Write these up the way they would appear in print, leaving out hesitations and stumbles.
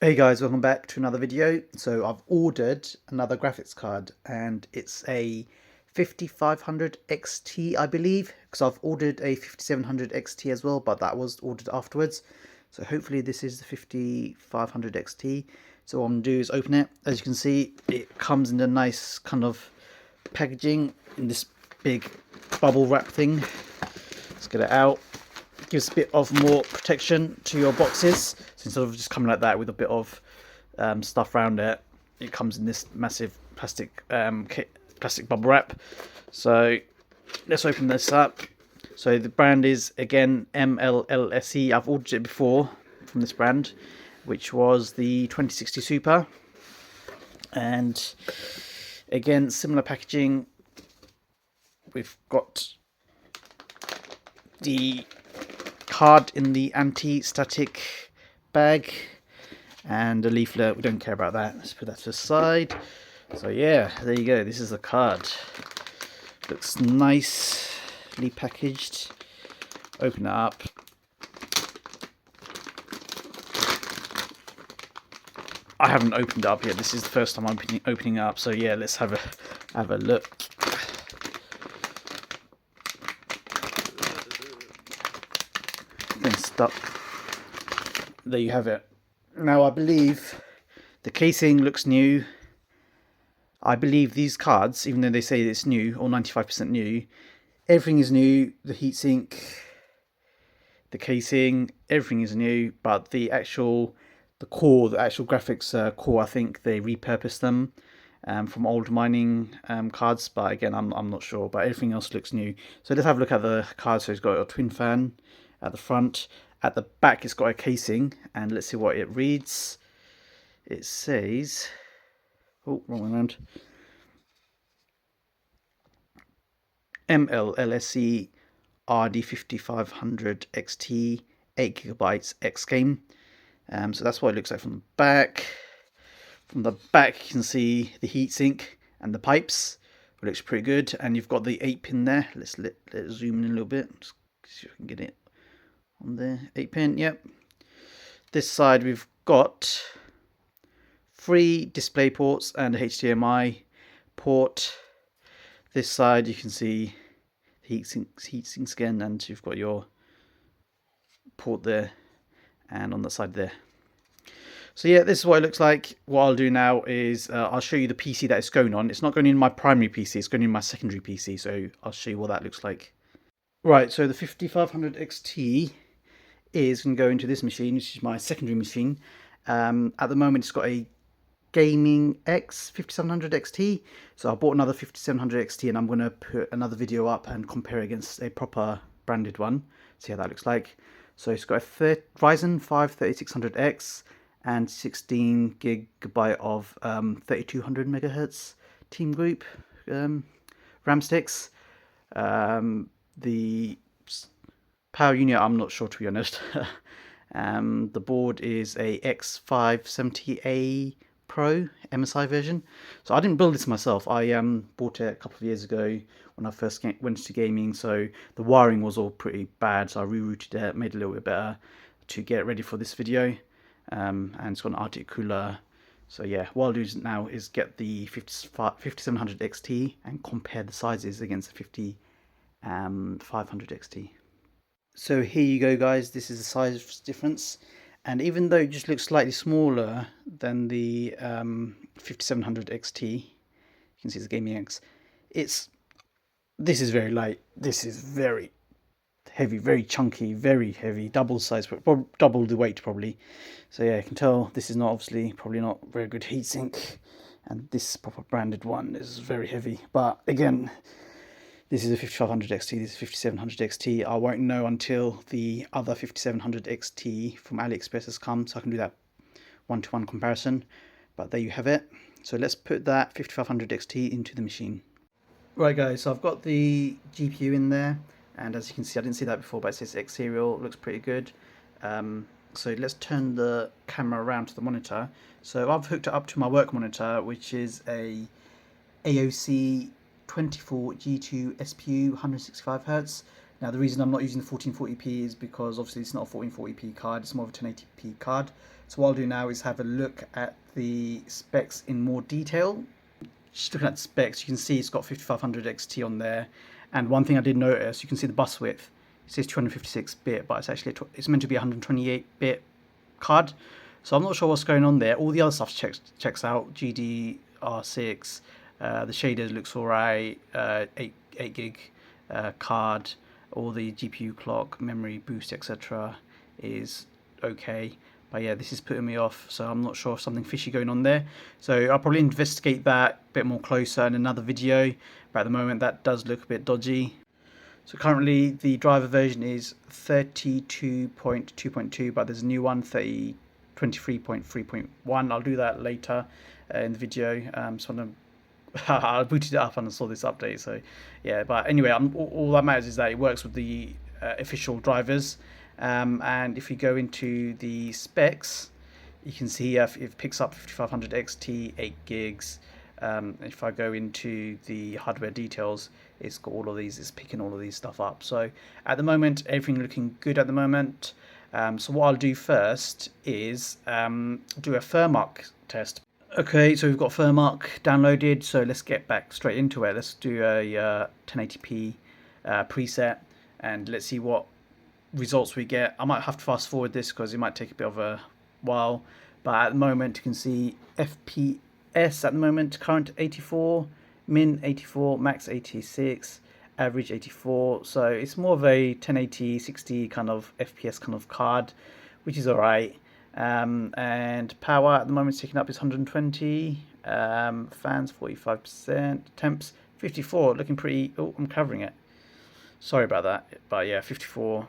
Hey guys, welcome back to another video. So I've ordered another graphics card and it's a 5500 XT, I believe, because I've ordered a 5700 XT as well, but that was ordered afterwards. So hopefully this is the 5500 XT. So what I'm going to do is open it. As you can see, it comes in a nice kind of packaging in this big bubble wrap thing. Let's get it out. Gives a bit of more protection to your boxes. So instead of just coming like that with a bit of stuff around it, it comes in this massive plastic bubble wrap. So let's open this up. So the brand is again MLLSE. I've ordered it before from this brand, which was the 2060 Super, and again similar packaging. We've got the card in the anti-static bag and a leaflet. We don't care about that. Let's put that to the side. So yeah, there you go. This is the card. Looks nicely packaged. Open it up. I haven't opened it up yet. This is the first time I'm opening it up. So yeah, let's have a look. Then stuck. There you have it. Now I believe the casing looks new. I believe these cards, even though they say it's new or 95% new, everything is new. The heatsink, the casing, everything is new. But the actual graphics core, I think they repurposed them from old mining cards. But again, I'm not sure. But everything else looks new. So let's have a look at the card. So it's got a twin fan at the front. At the back, it's got a casing, and let's see what it reads. It says, oh, wrong way around. MLLSE RD5500 XT 8GB X game. So that's what it looks like from the back. From the back, you can see the heatsink and the pipes. It looks pretty good, and you've got the 8-pin there. Let's let it zoom in a little bit. Just see if I can get it on there. 8-pin, yep. This side we've got 3 display ports and a HDMI port. This side you can see heatsinks again, and you've got your port there, and on the side there. So yeah, this is what it looks like. What I'll do now is I'll show you the PC that it's going on. It's not going in my primary PC, it's going in my secondary PC, so I'll show you what that looks like. Right, so the 5500 XT is going to go into this machine, which is my secondary machine. At the moment it's got a Gaming X 5700 XT, so I bought another 5700 XT, and I'm going to put another video up and compare against a proper branded one, see how that looks like. So it's got a Ryzen 5 3600X and 16 GB of 3200 megahertz team group RAM sticks. The power unit, I'm not sure, to be honest. The board is a X570A Pro MSI version. So I didn't build this myself. I bought it a couple of years ago when I first went to gaming. So the wiring was all pretty bad. So I rerouted it, made it a little bit better to get ready for this video. And it's got an Arctic cooler. So yeah, what I'll do now is get the 5700 XT and compare the sizes against the 5500 XT. So here you go, guys. This is the size difference. And even though it just looks slightly smaller than the 5700 XT, you can see it's a Gaming X. This is very light. This is very heavy, very chunky, very heavy, double size, double the weight probably. So yeah, you can tell this is probably not very good heatsink, and this proper branded one is very heavy. But again, this is a 5500 XT, this is 5700 XT. I won't know until the other 5700 XT from Aliexpress has come, so I can do that one-to-one comparison. But there you have it. So let's put that 5500 XT into the machine. Right guys, so I've got the GPU in there, and as you can see, I didn't see that before, but it says X serial, looks pretty good. So let's turn the camera around to the monitor. So I've hooked it up to my work monitor, which is a AOC 24 G2 SPU 165Hz. Now the reason I'm not using the 1440p is because obviously it's not a 1440p card, it's more of a 1080p card. So what I'll do now is have a look at the specs in more detail. Just looking at the specs, you can see it's got 5500 XT on there. And one thing I did notice, you can see the bus width. It says 256-bit, but it's actually it's meant to be a 128-bit card. So I'm not sure what's going on there. All the other stuff checks out. GDR6, the shaders looks alright. 8 gig card. All the GPU clock, memory boost, etc. is okay. But yeah, this is putting me off, so I'm not sure if something fishy going on there. So I'll probably investigate that a bit more closer in another video. But at the moment, that does look a bit dodgy. So currently, the driver version is 32.2.2, but there's a new one, 23.3.1. I'll do that later in the video. So I booted it up and I saw this update. So yeah, but anyway, all that matters is that it works with the official drivers. And if you go into the specs, you can see it picks up 5500 XT, 8 gigs. If I go into the hardware details, it's got all of these, it's picking all of these stuff up. So at the moment, everything looking good at the moment. So what I'll do first is do a Furmark test. Okay, so we've got Furmark downloaded, so let's get back straight into it. Let's do a 1080p preset, and let's see what results we get. I might have to fast forward this because it might take a bit of a while, but at the moment you can see FPS at the moment, current 84, min 84, max 86, average 84, so it's more of a 1080 60 kind of FPS kind of card, which is alright. And power at the moment is taking up is 120, fans 45%, temps 54, looking pretty. Oh, I'm covering it, sorry about that, but yeah, 54.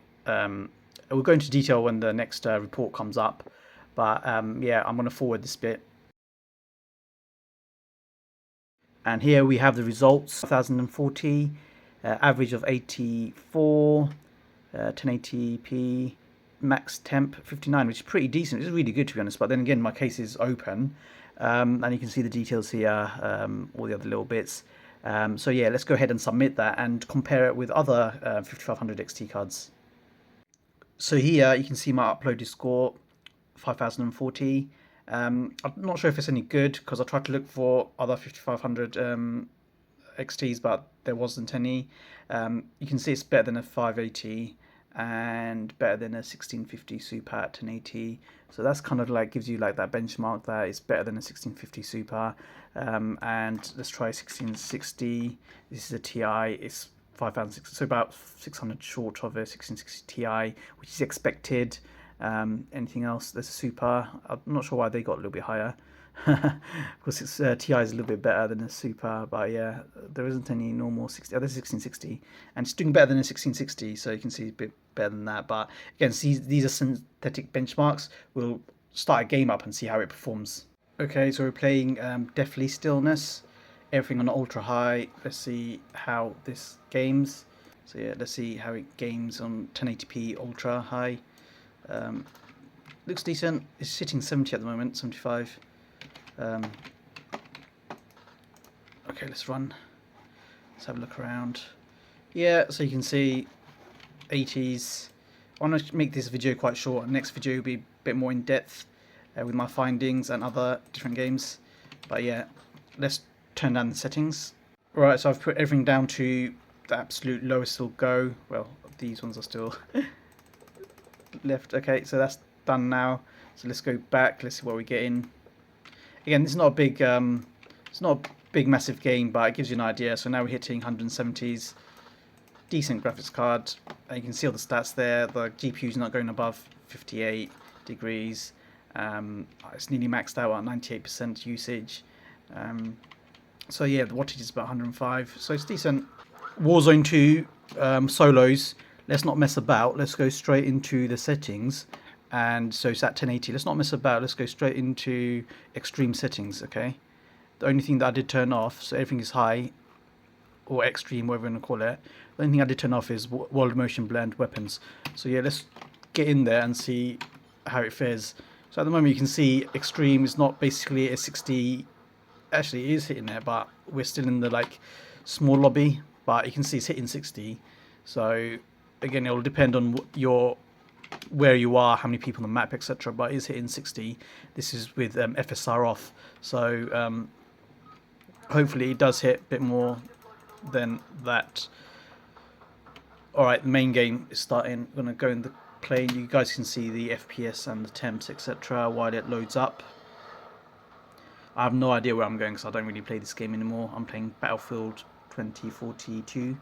We'll go into detail when the next report comes up, but yeah, I'm going to forward this bit. And here we have the results. 1040, average of 84, 1080p, max temp 59, which is pretty decent. It's really good, to be honest, but then again, my case is open, and you can see the details here, all the other little bits. So yeah, let's go ahead and submit that and compare it with other 5500 XT cards. So here you can see my uploaded score, 5040. I'm not sure if it's any good because I tried to look for other 5500 XTs, but there wasn't any. You can see it's better than a 580 and better than a 1650 Super at 1080. So that's kind of like gives you like that benchmark that it's better than a 1650 Super. And let's try 1660. This is a Ti. It's 5060, so about 600 short of a 1660 Ti, which is expected. Anything else? There's a Super. I'm not sure why they got a little bit higher. Of course, it's Ti is a little bit better than a Super, but yeah, there isn't any normal 60. Oh, there's 1660, and it's doing better than a 1660, so you can see a bit better than that. But again, see, these are synthetic benchmarks. We'll start a game up and see how it performs. Okay, so we're playing definitely Stillness. Everything on ultra high. Let's see how this games. So yeah, let's see how it games on 1080p ultra high. Looks decent. It's sitting 70 at the moment, 75. Okay, let's run. Let's have a look around. Yeah, so you can see 80s. I want to make this video quite short. Next video will be a bit more in depth with my findings and other different games. But yeah, let's turn down the settings. Right, so I've put everything down to the absolute lowest it'll go. Well, these ones are still left. Okay, so that's done now. So let's go back. Let's see what we get in. Again, this is not a big, it's not a big massive game, but it gives you an idea. So now we're hitting 170s. Decent graphics card. You can see all the stats there. The GPU's not going above 58 degrees. It's nearly maxed out at 98% usage. So yeah, the wattage is about 105. So it's decent. Warzone 2 solos. Let's not mess about. Let's go straight into the settings. And so it's at 1080. Let's not mess about. Let's go straight into extreme settings. Okay. The only thing that I did turn off, so everything is high or extreme, whatever you want to call it. The only thing I did turn off is world motion blend weapons. So yeah, let's get in there and see how it fares. So at the moment you can see extreme is not basically a 60. Actually, it is hitting there, but we're still in the like small lobby. But you can see it's hitting 60. So again, it'll depend on where you are, how many people on the map, etc. But it's hitting 60. This is with FSR off, so hopefully it does hit a bit more than that. Alright, the main game is starting. I'm going to go in the plane. You guys can see the FPS and the temps, etc. while it loads up. I have no idea where I'm going because I don't really play this game anymore. I'm playing Battlefield 2042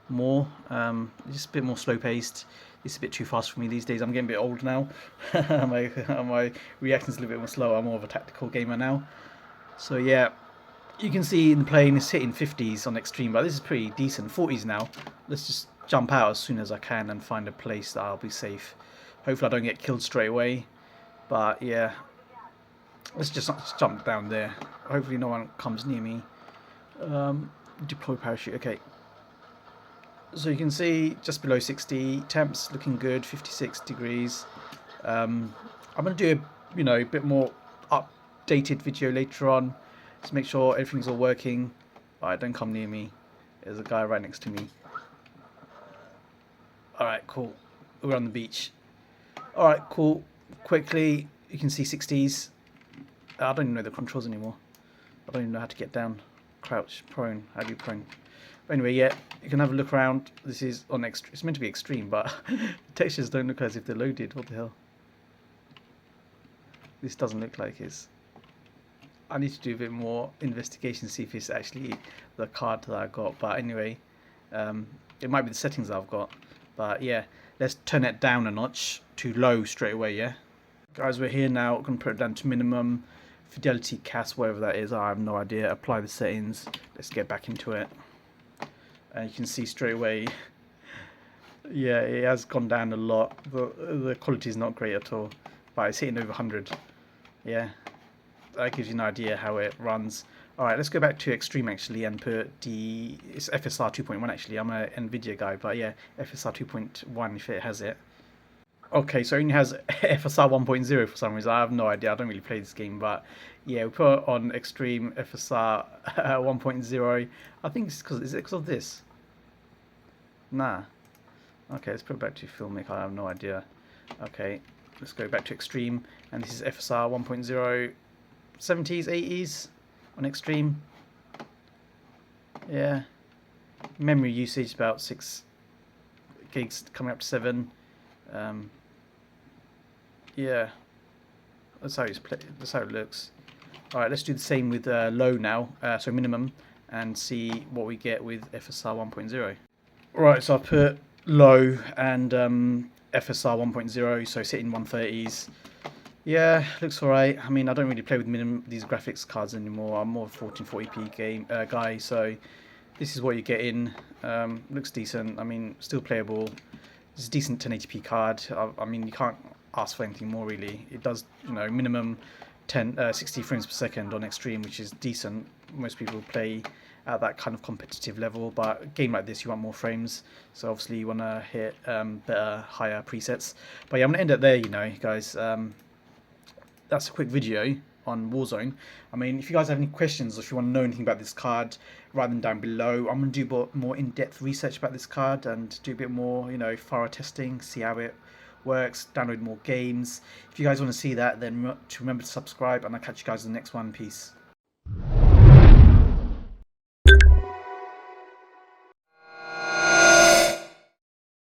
more. It's just a bit more slow paced. It's a bit too fast for me these days. I'm getting a bit old now. my reaction's a little bit more slow. I'm more of a tactical gamer now. So yeah, you can see in the plane it's hitting 50s on extreme, but this is pretty decent. 40s now. Let's just jump out as soon as I can and find a place that I'll be safe. Hopefully I don't get killed straight away. But yeah, let's just jump down there. Hopefully no one comes near me. Deploy parachute. Okay. So you can see just below 60, temps looking good, 56 degrees. I'm going to do a bit more updated video later on to make sure everything's all working. Alright, don't come near me. There's a guy right next to me. Alright, cool. We're on the beach. Alright, cool. Quickly, you can see 60s. I don't even know the controls anymore. I don't even know how to get down. Crouch, prone. How do you prone? But anyway, yeah, you can have a look around. This is on extreme. It's meant to be extreme, but the textures don't look as if they're loaded. What the hell? This doesn't look like it's... I need to do a bit more investigation to see if it's actually the card that I got. But anyway, it might be the settings that I've got. But yeah, let's turn it down a notch to low straight away, yeah? Guys, we're here now. I'm going to put it down to minimum. Fidelity cast, whatever that is, I have no idea. Apply the settings. Let's get back into it. And you can see straight away, yeah, it has gone down a lot. The quality is not great at all, but it's hitting over 100. Yeah, that gives you an idea how it runs. Alright, let's go back to extreme actually and put it's FSR 2.1 actually. I'm an NVIDIA guy, but yeah, FSR 2.1 if it has it. Okay, so it only has FSR 1.0 for some reason. I have no idea. I don't really play this game, but yeah, we put it on extreme FSR 1.0. I think it's because of this. Nah. Okay, let's put it back to filmic. I have no idea. Okay, let's go back to extreme, and this is FSR 1.0, 70s, 80s on extreme. Yeah. Memory usage about 6 gigs, coming up to 7. Yeah, that's how it looks. Alright, let's do the same with low now, so minimum, and see what we get with FSR 1.0. Right, so I put low and FSR 1.0, so sitting 130s. Yeah, looks alright. I mean, I don't really play with these graphics cards anymore. I'm more of a 1440p guy, so this is what you get in. Looks decent. I mean, still playable. It's a decent 1080p card. I mean, you can't ask for anything more really. It does, minimum 60 frames per second on extreme, which is decent. Most people play at that kind of competitive level, but a game like this you want more frames, so obviously you want to hit better, higher presets. But yeah, I'm going to end it there, guys. That's a quick video on Warzone. I mean, if you guys have any questions or if you want to know anything about this card, write them down below. I'm going to do more in-depth research about this card and do a bit more, thorough testing, see how it works, download more games. If you guys want to see that, then remember to subscribe, and I'll catch you guys in the next one. Peace.